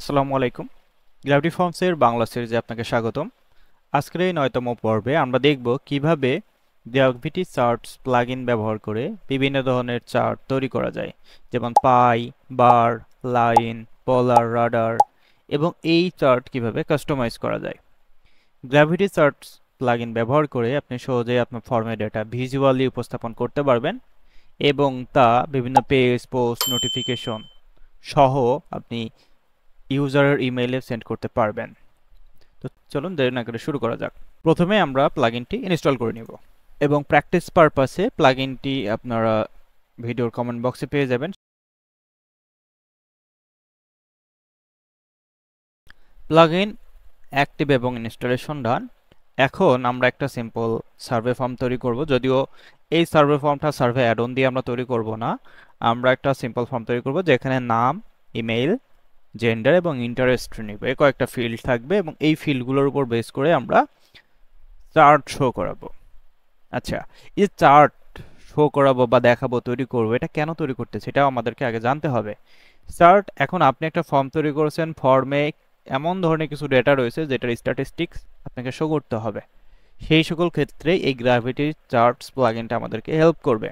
আসসালামু আলাইকুম। গ্র্যাভিটি ফর্মসের বাংলা সিরিজে আপনাকে স্বাগতম। আজকের এই ৯তম পর্বে আমরা দেখব কিভাবে গ্র্যাভিটি চার্টস প্লাগইন ব্যবহার করে বিভিন্ন ধরনের চার্ট তৈরি করা যায়, যেমন পাই, বার, লাইন, পোলার, রাডার এবং এই চার্ট কিভাবে কাস্টমাইজ করা যায়। গ্র্যাভিটি চার্টস প্লাগইন ব্যবহার করে আপনি সহজেই আপনার ফর্মের ডেটা ভিজুয়ালি উপস্থাপন করতে পারবেন এবং তা বিভিন্ন পেজ, পোস্ট, নোটিফিকেশন সহ আপনি ইউজারের ইমেইলে সেন্ড করতে পারবেন। তো চলুন দেরি না করে শুরু করা যাক। প্রথমে আমরা প্লাগইনটি ইনস্টল করে নিব এবং প্র্যাকটিস পারপাসে প্লাগইনটি আপনারা ভিডিওর কমেন্ট বক্সে পেয়ে যাবেন। প্লাগইন অ্যাক্টিভ এবং ইনস্টলেশন ডান। এখন আমরা একটা সিম্পল সার্ভে ফর্ম তৈরি করব, যদিও এই সার্ভে ফর্মটা সার্ভে অ্যাড অন দিয়ে আমরা তৈরি করব না। আমরা একটা সিম্পল ফর্ম তৈরি করব যেখানে নাম, ইমেইল, জেন্ডার এবং ইন্টারেস্ট নিব, এই কয়েকটা ফিল্ড থাকবে এবং এই ফিল্ডগুলোর উপর বেস করে আমরা চার্ট শো করাবো। আচ্ছা, এই চার্ট শো করাবো বা দেখাবো, তৈরি করবো, এটা কেন তৈরি করতেছে সেটাও আমাদেরকে আগে জানতে হবে। চার্ট, এখন আপনি একটা ফর্ম তৈরি করেছেন, ফর্মে এমন ধরনের কিছু ডেটা রয়েছে যেটার স্ট্যাটিস্টিক্স আপনাকে শো করতে হবে। সেই সকল ক্ষেত্রে এই গ্র্যাভিটি চার্টস প্লাগইনটা আমাদেরকে হেল্প করবে।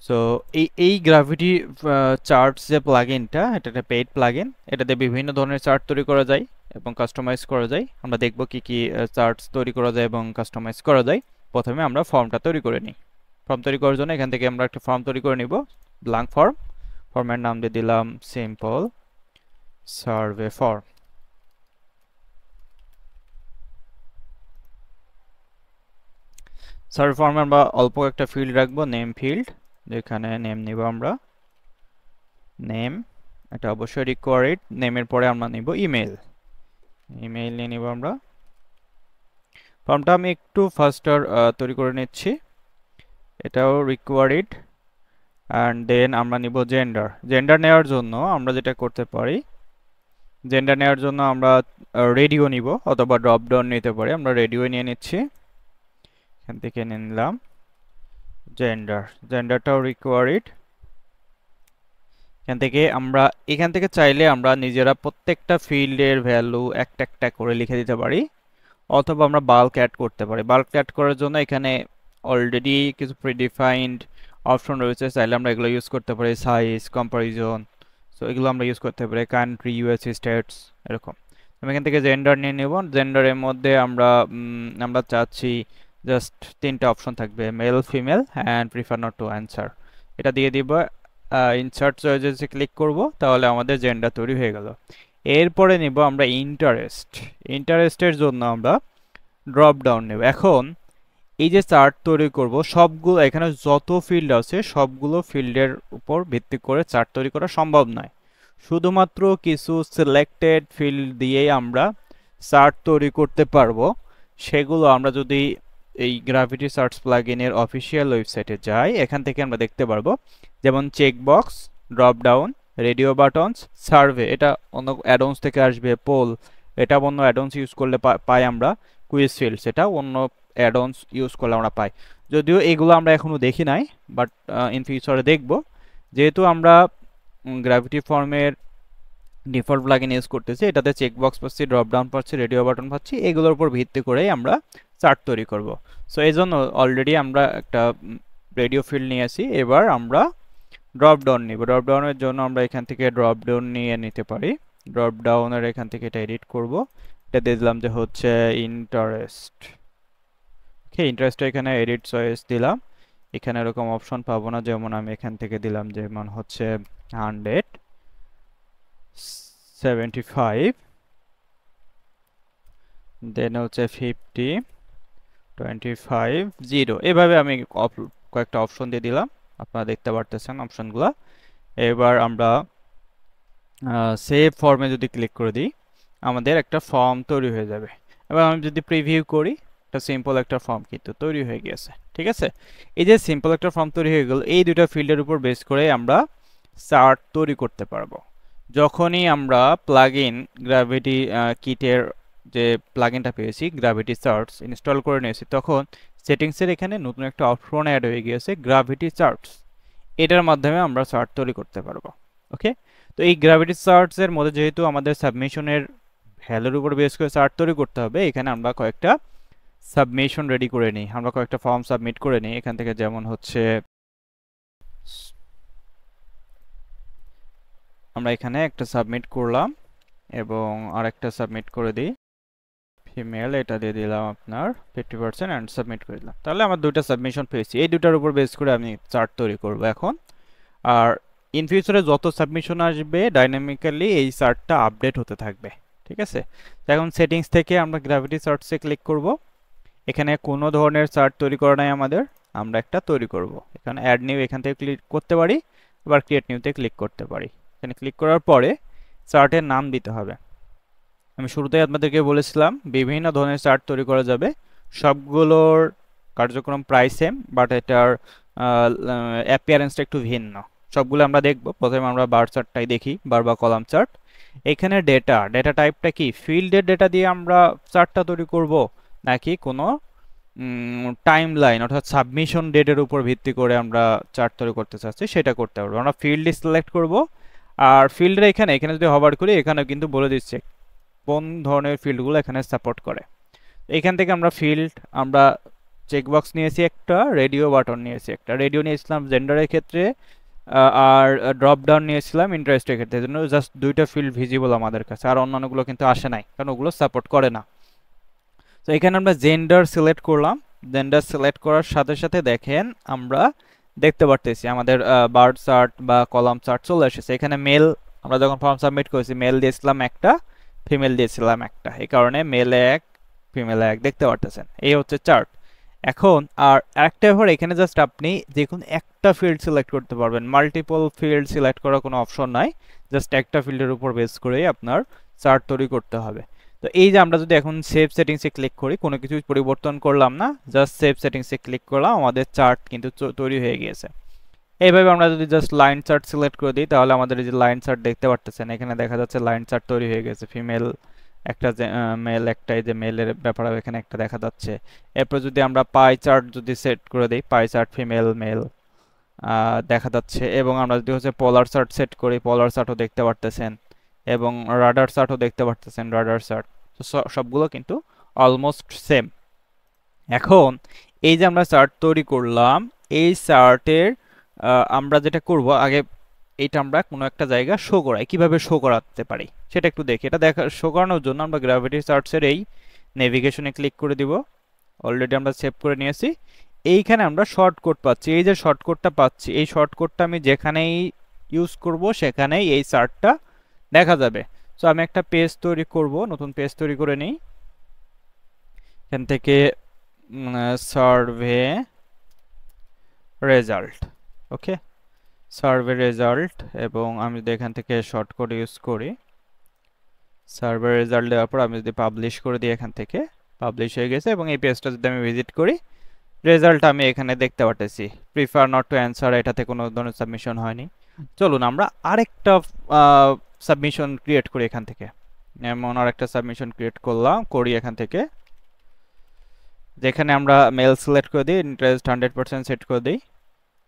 সো এই গ্র্যাভিটি চার্টস যে প্লাগইনটা, এটা একটা পেইড প্লাগইন। এটাতে বিভিন্ন ধরনের চার্ট তৈরি করা যায় এবং কাস্টমাইজ করা যায়। আমরা দেখব কি কি চার্টস তৈরি করা যায় এবং কাস্টমাইজ করা যায়। প্রথমে আমরা ফর্মটা তৈরি করে নিই। ফর্ম তৈরি করার জন্য এখান থেকে আমরা একটা ফর্ম তৈরি করে নিব, ব্ল্যাঙ্ক ফর্ম। ফর্মের নাম দিয়ে দিলাম সিম্পল সার্ভে ফর্ম। সার্ভে ফর্মে আমরা অল্প একটা ফিল্ড রাখবো, নেম ফিল্ড, যেখানে নেম নিব আমরা, নেম। এটা অবশ্যই রিকোয়ার্ড। নেমের পরে আমরা নিব ইমেল, ইমেইল নিয়ে নিব আমরা। ফর্মটা আমি একটু ফাস্টার তৈরি করে নিচ্ছি, এটাও রিকোয়ার্ড। অ্যান্ড দেন আমরা নিব জেন্ডার। জেন্ডার নেওয়ার জন্য আমরা যেটা করতে পারি, জেন্ডার নেওয়ার জন্য আমরা রেডিও নিব অথবা ড্রপ ডাউন নিতে পারি। আমরা রেডিও নিয়ে নিচ্ছি, এখান থেকে নিয়ে নিলাম জেন্ডার। জেন্ডারটাও রিকোয়ার্ড। এখান থেকে চাইলে আমরা নিজেরা প্রত্যেকটা ফিল্ডের ভ্যালু একটা একটা করে লিখে দিতে পারি, অথবা আমরা বাল্ক অ্যাড করতে পারি। বাল্ক অ্যাড করার জন্য এখানে অলরেডি কিছু প্রিডিফাইন্ড অপশন রয়েছে, চাইলে আমরা এগুলো ইউজ করতে পারি, সাইজ, কম্পারিজন। সো এগুলো আমরা ইউজ করতে পারি, কান্ট্রি, ইউএস, স্টেটস, এরকম। আমি এখান থেকে জেন্ডার নিয়ে নেব। জেন্ডারের মধ্যে আমরা চাচ্ছি জাস্ট 3টা অপশন থাকবে, male, female and prefer not to answer. এটা দিয়ে দিব। ইনসার্ট চয়েসে ক্লিক করব, তাহলে আমাদের জেন্ডার তৈরি হয়ে গেল। এরপরে নিব আমরা ইন্টারেস্ট। ইন্টারেস্টের জন্য আমরা ড্রপ ডাউন নেব। এখন এই যে চার্ট তৈরি করব, সবগুলো এখানে যত ফিল্ড আছে সবগুলো ফিল্ডের উপর ভিত্তি করে চার্ট তৈরি করা সম্ভব নয়। শুধুমাত্র কিছু সিলেক্টেড ফিল্ড দিয়েই আমরা চার্ট তৈরি করতে পারবো। সেগুলো আমরা যদি এই গ্র্যাভিটি চার্টস প্লাগইনের অফিসিয়াল ওয়েবসাইটে যাই, এখান থেকে আমরা দেখতে পারবো, যেমন checkbox, drop down, radio buttons, survey, এটা অন্য অ্যাডন্স থেকে আসবে, পোল, এটা অন্য অ্যাডন্স ইউজ করলে পাই আমরা, কুইজ ফিল্ড, সেটা অন্য অ্যাডন্স ইউজ করলে আমরা পাই। যদিও এগুলো আমরা এখনো দেখি নাই, বাট ইন ফিউচারে দেখব। যেহেতু আমরা গ্র্যাভিটি ফর্মের ডিফল্ট প্লাগইন ইউজ করতেছি, এটাতে চেকবক্স পাচ্ছি, ড্রপ ডাউন পাচ্ছি, রেডিও বাটন পাচ্ছি, এগুলোর উপর ভিত্তি করেই আমরা চার্ট তৈরি করব। সো এই জন্য অলরেডি আমরা একটা রেডিও ফিল্ড নিয়ে আসি। এবার আমরা ড্রপ ডাউন নিব। ড্রপ ডাউনের জন্য আমরা এখান থেকে ড্রপ ডাউন নিয়ে নিতে পারি। ড্রপ ডাউনের এখান থেকে এটা এডিট করব। এটা দিয়ে দিলাম যে হচ্ছে ইন্টারেস্ট। ওকে, ইন্টারেস্টটা এখানে এডিট চয়েস দিলাম। এখানে এরকম অপশন পাবো না, যেমন আমি এখান থেকে দিলাম যেমন হচ্ছে 175, দেন হচ্ছে 50, 25, 0, এভাবে আমি কয়েকটা অপশন দিয়ে দিলাম। আপনারা দেখতে পারতেছেন অপশনগুলো। এবার আমরা সেভ ফর্মে যদি ক্লিক করে দিই, আমাদের একটা ফর্ম তৈরি হয়ে যাবে। এবার আমি যদি প্রিভিউ করি, একটা সিম্পল একটা ফর্ম কিন্তু তৈরি হয়ে গেছে। ঠিক আছে, এই যে সিম্পল একটা ফর্ম তৈরি হয়ে গেল, এই দুটো ফিল্ডের উপর বেস করে আমরা চার্ট তৈরি করতে পারবো। যখনই আমরা প্লাগইন গ্র্যাভিটি কিটের যে প্লাগইনটা পেয়েছি, গ্র্যাভিটি চার্টস ইনস্টল করে নিয়েছি, তখন সেটিংসের এখানে নতুন একটা অপশন অ্যাড হয়ে গিয়েছে, গ্র্যাভিটি চার্টস। এটার মাধ্যমে আমরা চার্ট তৈরি করতে পারবো। ওকে, তো এই গ্র্যাভিটি চার্টস এর মধ্যে যেহেতু আমাদের সাবমিশনের ভ্যালুর উপর বেস করে চার্ট তৈরি করতে হবে, এখানে আমরা কয়েকটা সাবমিশন রেডি করে নিই, আমরা কয়েকটা ফর্ম সাবমিট করে নিই এখান থেকে। যেমন হচ্ছে আমরা এখানে একটা সাবমিট করলাম এবং আরেকটা সাবমিট করে দিই ফিমেল, এটা দিয়ে দিলাম আপনার 50% অ্যান্ড সাবমিট করে দিলাম। তাহলে আমার দুইটা সাবমিশন পেয়েছি। এই দুটার উপর বেস করে আমি চার্ট তৈরি করব এখন। আর ইন ফিউচারে যত সাবমিশন আসবে ডাইনামিক্যালি এই চার্টটা আপডেট হতে থাকবে, ঠিক আছে। এখন সেটিংস থেকে আমরা গ্র্যাভিটি চার্টসে ক্লিক করব। এখানে কোনো ধরনের চার্ট তৈরি করা নাই আমাদের, আমরা একটা তৈরি করব। এখানে অ্যাড নিউ এখান থেকে ক্লিক করতে পারি, আবার ক্রিয়েট নিউতে ক্লিক করতে পারি। এখানে ক্লিক করার পরে চার্টের নাম দিতে হবে। আমি শুরুতেই আপনাদেরকে বলেছিলাম বিভিন্ন ধরনের চার্ট তৈরি করা যাবে, সবগুলোর কার্যক্রম প্রায় সেম, বাট এটার অ্যাপিয়ারেন্সটা একটু ভিন্ন। সবগুলো আমরা দেখব। প্রথমে আমরা বার চার্টটাই দেখি, বার বা কলাম চার্ট। এখানে ডেটা টাইপটা কি, ফিল্ডের ডেটা দিয়ে আমরা চার্টটা তৈরি করব, নাকি কোনো টাইম লাইন অর্থাৎ সাবমিশন ডেটের উপর ভিত্তি করে আমরা চার্ট তৈরি করতে চাচ্ছি, সেটা করতে পারবো। আমরা ফিল্ড সিলেক্ট করব। আর ফিল্ডের এখানে যদি হভার করি, এখানে কিন্তু বলে দিচ্ছে কোন ধরনের ফিল্ডগুলো এখানে সাপোর্ট করে। এখান থেকে আমরা ফিল্ড, আমরা চেকবক্স নিয়েছি একটা, রেডিও বাটন নিয়েছি একটা। রেডিও নিয়েছিলাম জেন্ডারের ক্ষেত্রে, আর ড্রপ ডাউন নিয়েছিলাম ইন্টারেস্টের ক্ষেত্রে। এই জন্য জাস্ট দুইটা ফিল্ড ভিজিবল আমাদের কাছে, আর অন্যান্যগুলো কিন্তু আসে নাই, কারণ ওগুলো সাপোর্ট করে না। তো এখানে আমরা জেন্ডার সিলেক্ট করলাম। জেন্ডার সিলেক্ট করার সাথে সাথে দেখেন আমরা দেখতে পারতেছি আমাদের বার চার্ট বা কলাম চার্ট চলে এসেছে। এখানে মেল, আমরা যখন ফর্ম সাবমিট করেছি মেল দিয়েছিলাম একটা, ফিমেল দিয়েছিলাম একটা, এই কারণে মেল এক ফিমেল এক দেখতে পারতেছেন। এই হচ্ছে চার্ট। এখন আর একটা ব্যাপার, এখানে জাস্ট আপনি যে কোনো একটা ফিল্ড সিলেক্ট করতে পারবেন, মাল্টিপল ফিল্ড সিলেক্ট করার কোনো অপশন নাই। জাস্ট একটা ফিল্ডের উপর বেস করেই আপনার চার্ট তৈরি করতে হবে। তো এই যে আমরা যদি এখন সেভ সেটিংসে ক্লিক করি, কোনো কিছু পরিবর্তন করলাম না, জাস্ট সেভ সেটিংসে ক্লিক করলাম, আমাদের চার্ট কিন্তু তৈরি হয়ে গিয়েছে। এইভাবে আমরা যদি জাস্ট লাইন চার্ট সিলেক্ট করে দিই, তাহলে আমাদের এই যে লাইন চার্ট দেখতে পারতেছেন, এখানে দেখা যাচ্ছে লাইন চার্ট তৈরি হয়ে গেছে। ফিমেল একটা, মেল একটা, এই যে মেলের ব্যাপার এখানে একটা দেখা যাচ্ছে। এরপর যদি আমরা পাই চার্ট যদি সেট করে দিই, পাই চার্ট ফিমেল মেল দেখা যাচ্ছে। এবং আমরা যদি হচ্ছে পোলার চার্ট সেট করি, পোলার চার্টও দেখতে পারতেছেন, এবং রাডার চার্টও দেখতে পারতেছেন, রাডার চার্ট। তো সবগুলো কিন্তু অলমোস্ট সেম। এখন এই যে আমরা চার্ট তৈরি করলাম, এই চার্টের আমরা যেটা করব, আগে এটা আমরা কোনো একটা জায়গা শো করাই। কিভাবে শো করাতে পারি সেটা একটু দেখি। এটা শো করানোর জন্য আমরা গ্র্যাভিটি চার্টসের এই নেভিগেশনে ক্লিক করে দিব। অলরেডি আমরা সেভ করে নিয়েছি। এইখানে আমরা শর্টকাট পাচ্ছি, এই যে শর্টকাটটা পাচ্ছি, এই শর্টকাটটা আমি যেখানেই ইউজ করব সেখানেই এই চার্টটা দেখা যাবে। সো আমি একটা পেজ তৈরি করব, নতুন পেজ তৈরি করে নিই। এখান থেকে সার্ভে রেজাল্ট, ওকে, সার্ভে রেজাল্ট, এবং আমি যদি এখান থেকে শর্টকাট ইউজ করি, সার্ভে রেজাল্ট দেওয়ার পর আমি যদি পাবলিশ করে দিই, এখান থেকে পাবলিশ হয়ে গেছে। এবং এই পেজটা যদি আমি ভিজিট করি, রেজাল্ট আমি এখানে দেখতে পাচ্ছি। প্রিফার নট টু অ্যান্সার, এটাতে কোনো ধরনের সাবমিশন হয়নি। চলুন আমরা আরেকটা সাবমিশন ক্রিয়েট করি এখান থেকে। এমন আরেকটা সাবমিশন ক্রিয়েট করি এখান থেকে, যেখানে আমরা মেল সিলেক্ট করে দিই, ইন্টারেস্ট 100% সেট করে দিই,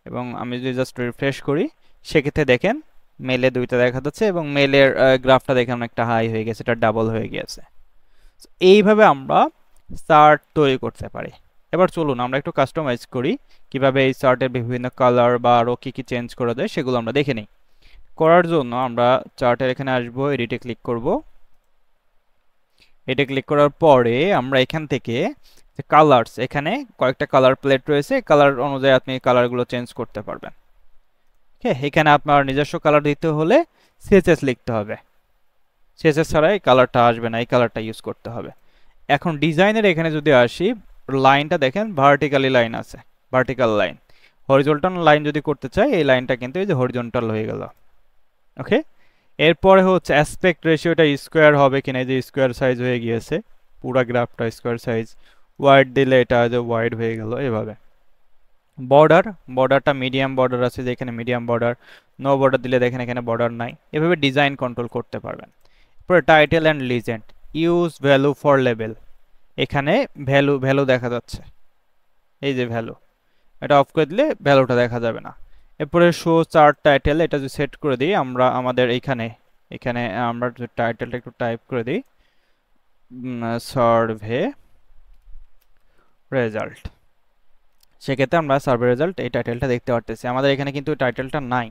এবং আমি যদি জাস্ট রিফ্রেশ করি, সেক্ষেত্রে দেখেন মেলে দুইটা দেখা যাচ্ছে, এবং মেলের গ্রাফটা দেখে অনেকটা হাই হয়ে গেছে, এটা ডাবল হয়ে গেছে। এইভাবে আমরা চার্ট তৈরি করতে পারি। এবার চলুন আমরা একটু কাস্টমাইজ করি, কিভাবে এই চার্টের বিভিন্ন কালার বা আরও কী কী চেঞ্জ করা যায় সেগুলো আমরা দেখে নিই। করার জন্য আমরা চার্টের এখানে আসবো, এডিটে ক্লিক করব। এটা ক্লিক করার পরে আমরা এখান থেকে কালার্স, এখানে কয়েকটা কালার প্লেট রয়েছে, কালার অনুযায়ী আপনি কালারগুলো চেঞ্জ করতে পারবেন। ওকে, এখানে আপনার নিজস্ব কালার দিতে হলে সিএসএস লিখতে হবে, সিএসএস ছাড়া এই কালারটা আসবে না, এই কালারটা ইউজ করতে হবে। এখন ডিজাইনের এখানে যদি আসি, লাইনটা দেখেন ভার্টিক্যালি লাইন আছে, ভার্টিক্যাল লাইন। হরিজন্টাল লাইন যদি করতে চাই, এই লাইনটা কিন্তু এই যে হরিজন্টাল হয়ে গেল। ওকে, এরপরে হচ্ছে অ্যাসপেক্ট রেশিওটা স্কোয়ার হবে কিনা, এই যে স্কোয়ার সাইজ হয়ে গিয়েছে, পুরো গ্রাফটা স্কোয়ার সাইজ। ওয়াইড দিলে এটা যে ওয়াইড হয়ে গেল এভাবে। বর্ডারটা মিডিয়াম বর্ডার আছে, যেখানে মিডিয়াম বর্ডার। নো বর্ডার দিলে দেখেন এখানে বর্ডার নাই। এভাবে ডিজাইন কন্ট্রোল করতে পারবেন। এরপরে title and legend, use value for label, এখানে ভ্যালু দেখা যাচ্ছে, এই যে ভ্যালু, এটা অফ করে দিলে ভ্যালুটা দেখা যাবে না। এরপরে শো চার্ট টাইটেল, এটা যদি সেট করে দিই আমরা আমাদের এখানে এখানে আমরা টাইটেলটা একটু টাইপ করে দিই, সার্ভে রেজাল্ট। সেক্ষেত্রে আমরা সার্ভে রেজাল্ট এই টাইটেলটা দেখতে পারতেছি। আমাদের এখানে কিন্তু টাইটেলটা নাই,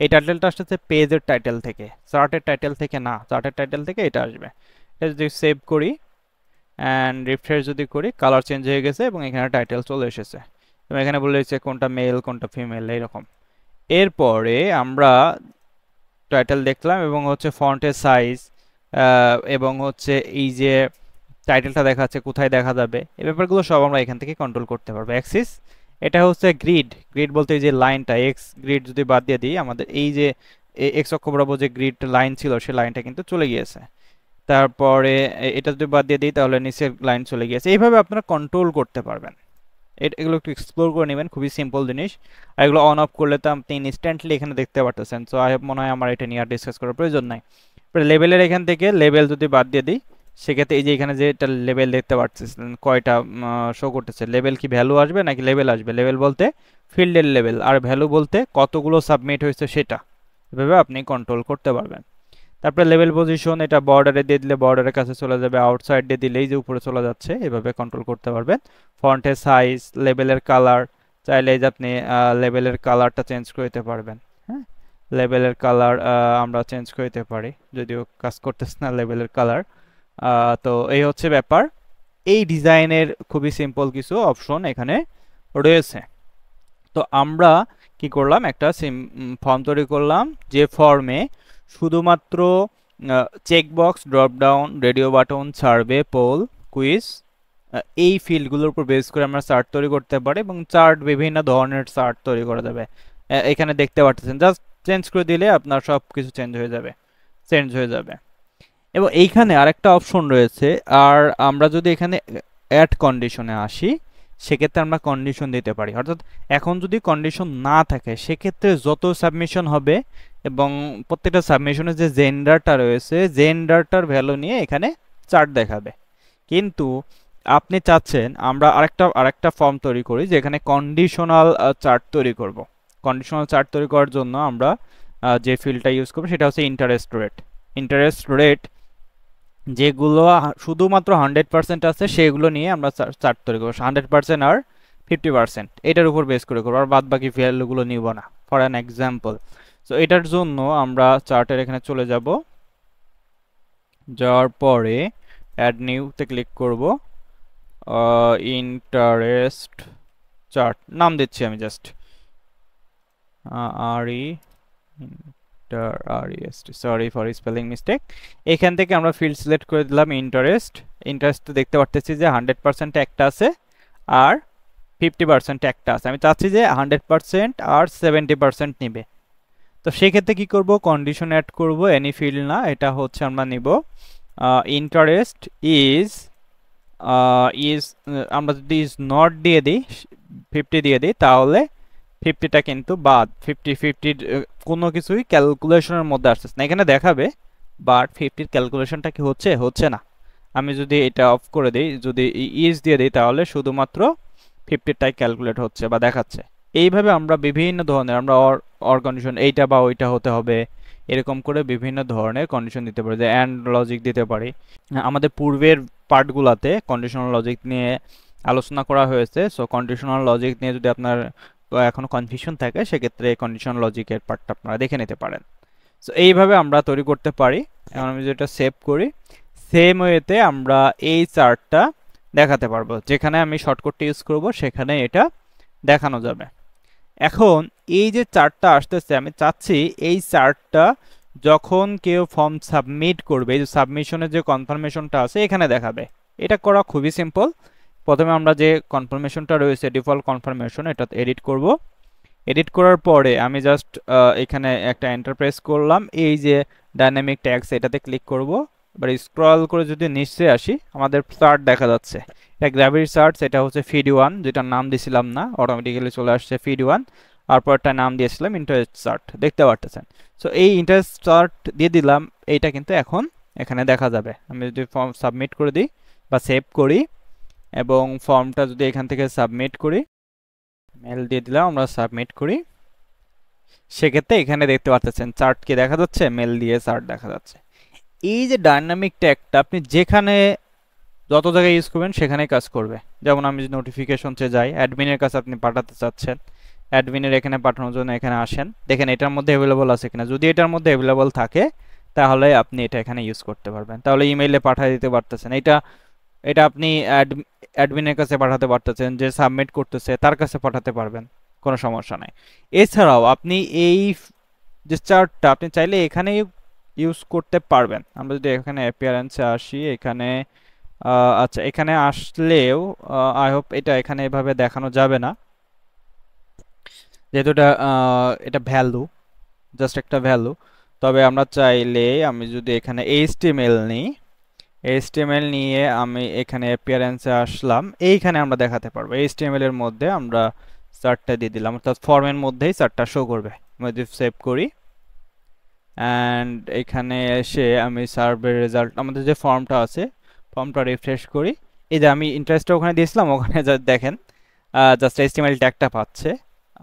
এই টাইটেলটা আসছে পেজের টাইটেল থেকে, চার্টের টাইটেল থেকে না, চার্টের টাইটেল থেকে এটা আসবে। এটা যদি সেভ করি অ্যান্ড রিফ্রেশ যদি করি, কালার চেঞ্জ হয়ে গেছে এবং এখানে টাইটেল চলে এসেছে এবং এখানে বলে দিচ্ছে কোনটা মেল কোনটা ফিমেল এইরকম। এরপরে আমরা টাইটেল দেখলাম এবং হচ্ছে ফন্টের সাইজ এবং হচ্ছে এই যে টাইটেলটা দেখাচ্ছে কোথায় দেখা যাবে, এই ব্যাপারগুলো সব আমরা এখান থেকে কন্ট্রোল করতে পারবো। অ্যাক্সিস, এটা হচ্ছে গ্রিড, গ্রিড বলতে এই যে লাইনটা এক্স গ্রিড যদি বাদ দিয়ে দিই, আমাদের এই যে এক্স অক্ষ বরাবর যে গ্রিড লাইন ছিল সেই লাইনটা কিন্তু চলে গিয়েছে। তারপরে এটা যদি বাদ দিয়ে দিই তাহলে নিচের লাইন চলে গিয়েছে। এইভাবে আপনারা কন্ট্রোল করতে পারবেন। এগুলো একটু এক্সপ্লোর করে নেবেন, খুবই সিম্পল জিনিস। আর এগুলো অন অফ করলে তো আপনি ইনস্ট্যান্টলি এখানে দেখতে পারতেছেন। সো আই মনে হয় আমার এটা নিয়ে আর ডিসকাস করার প্রয়োজন নাই। লেভেলের এখান থেকে লেভেল যদি বাদ দিয়ে দিই, সেক্ষেত্রে এই যে এখানে যে এটা লেভেল দেখতে পাচ্ছেন কয়টা শো করতেছে, লেভেল কি ভ্যালু আসবে নাকি লেভেল আসবে, লেভেল বলতে ফিল্ডের লেভেল আর ভ্যালু বলতে কতগুলো সাবমিট হয়েছে সেটা, এভাবে আপনি কন্ট্রোল করতে পারবেন। তারপরে লেভেল পজিশন, এটা বর্ডারে দিয়ে দিলে বর্ডারের কাছে চলে যাবে, আউটসাইড দিয়ে দিলেই যে উপরে চলে যাচ্ছে, এভাবে কন্ট্রোল করতে পারবেন। ফন্টের সাইজ, লেভেলের কালার, চাইলে যে আপনি লেভেলের কালারটা চেঞ্জ করতে পারবেন। হ্যাঁ, লেভেলের কালার আমরা চেঞ্জ করতে পারি, যদিও কাজ করতেছে না লেভেলের কালার। তো এই হচ্ছে ব্যাপার। এই ডিজাইনের খুবই সিম্পল কিছু অপশন এখানে রয়েছে। তো আমরা কি করলাম, একটা ফর্ম তৈরি করলাম, যে ফর্মে শুধুমাত্র checkbox, dropdown, radio button, survey, poll, quiz এই ফিল্ডগুলোর উপর বেস করে আমরা চার্ট তৈরি করতে পারি এবং চার্ট বিভিন্ন ধরনের চার্ট তৈরি করা যাবে। এখানে দেখতে পাচ্ছেন, জাস্ট চেঞ্জ করে দিলে আপনার সব কিছু চেঞ্জ হয়ে যাবে। এবং এইখানে আরেকটা অপশন রয়েছে, আর আমরা যদি এখানে অ্যাড কন্ডিশনে আসি, সেক্ষেত্রে আমরা কন্ডিশন দিতে পারি। অর্থাৎ এখন যদি কন্ডিশন না থাকে, সেক্ষেত্রে যত সাবমিশন হবে এবং প্রত্যেকটা সাবমিশনের যে জেন্ডারটা রয়েছে, জেন্ডারটার ভ্যালু নিয়ে এখানে চার্ট দেখাবে। কিন্তু আপনি চাচ্ছেন আমরা আরেকটা ফর্ম তৈরি করি, যেখানে কন্ডিশনাল চার্ট তৈরি করব। কন্ডিশনাল চার্ট তৈরি করার জন্য আমরা যে ফিল্ডটা ইউজ করব সেটা হচ্ছে ইন্টারেস্ট রেট। ইন্টারেস্ট রেট যেগুলো শুধুমাত্র 100% আছে সেগুলো নিয়ে আমরা চার্ট তৈরি করবো। 100% আর 50% এটার উপর বেস করে করবো, আর বাদ বাকি ভ্যালুগুলো নিব না, ফর অ্যান এক্সাম্পল। সো এটার জন্য আমরা চার্টের এখানে চলে যাব, যাওয়ার পরে অ্যাড নিউতে ক্লিক করব, ইন্টারেস্ট চার্ট নাম দিচ্ছি আমি, just sorry for spelling mistake. এখান থেকে আমরা ফিল্ড সিলেক্ট করে দিলাম ইন্টারেস্ট। ইন্টারেস্ট দেখতে পারতেছি যে 100% একটা আছে আর 50% একটা আছে। আমি চাচ্ছি যে 100% আর 70% নিবে। তো সেক্ষেত্রে কি করব, কন্ডিশন অ্যাড করব, এনি ফিল্ড না, এটা হচ্ছে আমরা নিব ইন্টারেস্ট ইজ আমরা যদি ইজ নট দিয়ে দিই, 50 দিয়ে দিই, তাহলে 50টা কিন্তু বাদ, 50 কোনো কিছুই ক্যালকুলেশনের মধ্যে আসছে না, এখানে দেখাবে বাট 50-র ক্যালকুলেশনটা কি হচ্ছে না। আমি যদি এটা অফ করে দিই, যদি ইজ দিয়ে দিই, তাহলে শুধুমাত্র 50টাই ক্যালকুলেট হচ্ছে বা দেখাচ্ছে। এইভাবে আমরা বিভিন্ন ধরনের আমরা অর কন্ডিশন, এইটা বা ওইটা হতে হবে, এরকম করে বিভিন্ন ধরনের কন্ডিশন দিতে পারি, যে অ্যান্ড লজিক দিতে পারি। আমাদের পূর্বের পার্টগুলোতে কন্ডিশনাল লজিক নিয়ে আলোচনা করা হয়েছে। সো কন্ডিশনাল লজিক নিয়ে যদি আপনার এখনো কনফিউশন থাকে, সেক্ষেত্রে কন্ডিশনাল লজিকের পার্টটা আপনারা দেখে নিতে পারেন। সো এইভাবে আমরা তৈরি করতে পারি। এখন আমি যেটা সেভ করি, সেম ওয়েতে আমরা এই চার্টটা দেখাতে পারবো, যেখানে আমি শর্টকাটটা ইউজ করব সেখানে এটা দেখানো যাবে। এখন এই যে চার্টটা আসতেছে, আমি চাচ্ছি এই চার্টটা যখন কেউ ফর্ম সাবমিট করবে, এই যে সাবমিশনের যে কনফার্মেশনটা আছে এখানে দেখাবে। এটা করা খুবই সিম্পল। প্রথমে আমরা যে কনফার্মেশনটা রয়েছে ডিফল্ট কনফার্মেশন, এটা এডিট করব। এডিট করার পরে আমি জাস্ট এখানে একটা এন্টার প্রেস করলাম, এই যে ডাইনামিক ট্যাগস এটাতে ক্লিক করব। এবার স্ক্রল করে যদি নিচে আসি, আমাদের চার্ট দেখা যাচ্ছে, এটা গ্র্যাভিটি চার্ট, এটা হচ্ছে ফিড 1, যেটার নাম দিছিলাম না, অটোমেটিক্যালি চলে আসছে ফিড 1, তারপরটা নাম দিয়েছিলাম ইন্টারেস্ট চার্ট, দেখতে পারতেছেন। সো এই ইন্টারেস্ট চার্ট দিয়ে দিলাম, এইটা কিন্তু এখন এখানে দেখা যাবে। আমি যদি ফর্ম সাবমিট করে দিই বা সেভ করি এবং ফর্মটা যদি এখান থেকে সাবমিট করি, মেল দিয়ে দিলাম, আমরা সাবমিট করি, সেক্ষেত্রে এখানে দেখতে পাচ্ছেন চার্ট কি দেখা যাচ্ছে, মেল দিয়ে চার্ট দেখা যাচ্ছে। এই যে ডাইনামিক ট্যাগটা আপনি যেখানে যত জায়গায় ইউজ করবেন সেখানেই কাজ করবে। যেমন আমি যদি নোটিফিকেশনসে যাই, অ্যাডমিনের কাছে আপনি পাঠাতে চাচ্ছেন, অ্যাডমিনের এখানে পাঠানোর জন্য এখানে আসেন, দেখেন এটার মধ্যে অ্যাভেলেবল আছে কিনা। যদি এটার মধ্যে অ্যাভেলেবল থাকে তাহলে আপনি এটা এখানে ইউজ করতে পারবেন, তাহলে ইমেইলে পাঠিয়ে দিতে পারতেছেন। এটা এটা আপনি অ্যাডমিনের কাছে পাঠাতে পারতেছেন, যে সাবমিট করতেছে তার কাছে পাঠাতে পারবেন, কোনো সমস্যা নাই। এছাড়াও আপনি এই যে চার্টটা আপনি চাইলে এখানে ইউজ করতে পারবেন। আমরা যদি এখানে অ্যাপিয়ারেন্সে আসি, এখানে আচ্ছা এখানে আসলেও আই হোপ এটা এখানে এভাবে দেখানো যাবে না, যেহেতু এটা ভ্যালু, জাস্ট একটা ভ্যালু। তবে আমরা চাইলে আমি যদি এখানে এইচটিএমএল নিই, এইচটিএমএল নিয়ে আমি এখানে অ্যাপিয়ারেন্সে আসলাম, এইখানে আমরা দেখাতে পারবো। এইচটিএমএল এর মধ্যে আমরা চার্টটা দিয়ে দিলাম, অর্থাৎ ফর্মের মধ্যেই চার্টটা শো করবে। আমি যদি সেভ করি অ্যান্ড এখানে এসে আমি সার্ভের রেজাল্ট, আমাদের যে ফর্মটা আছে ফর্মটা রিফ্রেশ করি, এই যে আমি ইন্টারেস্টটা ওখানে দিয়েছিলাম, ওখানে দেখেন জাস্ট এইচটিএমএল ট্যাগটা পাচ্ছে।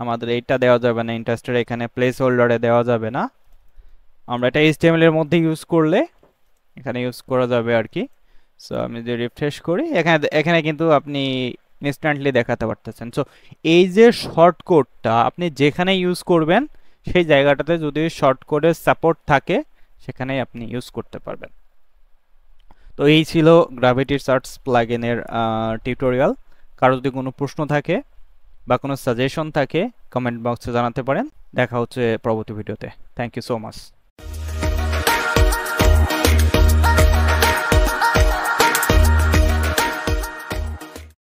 আমাদের এইটা দেওয়া যাবে না, ইন্টারেস্টের এখানে প্লেস হোল্ডারে দেওয়া যাবে না, আমরা এটা এইচটিএমএল এর মধ্যে ইউজ করলে এখানে ইউজ করা যাবে আর কি। সো আমি যদি রিফ্রেশ করি, এখানে এখানে কিন্তু আপনি ইনস্ট্যান্টলি দেখাতে পারতেছেন। সো এই যে শর্টকটটা আপনি যেখানে ইউজ করবেন সেই জায়গাটাতে যদি শর্টকটের সাপোর্ট থাকে সেখানেই আপনি ইউজ করতে পারবেন। তো এই ছিল গ্র্যাভিটি সার্চ প্লাগইনের টিউটোরিয়াল। কারো যদি কোনো প্রশ্ন থাকে বা কোনো সাজেশন থাকে কমেন্ট বক্সে জানাতে পারেন। দেখা হচ্ছে পরবর্তী ভিডিওতে। Thank you so much.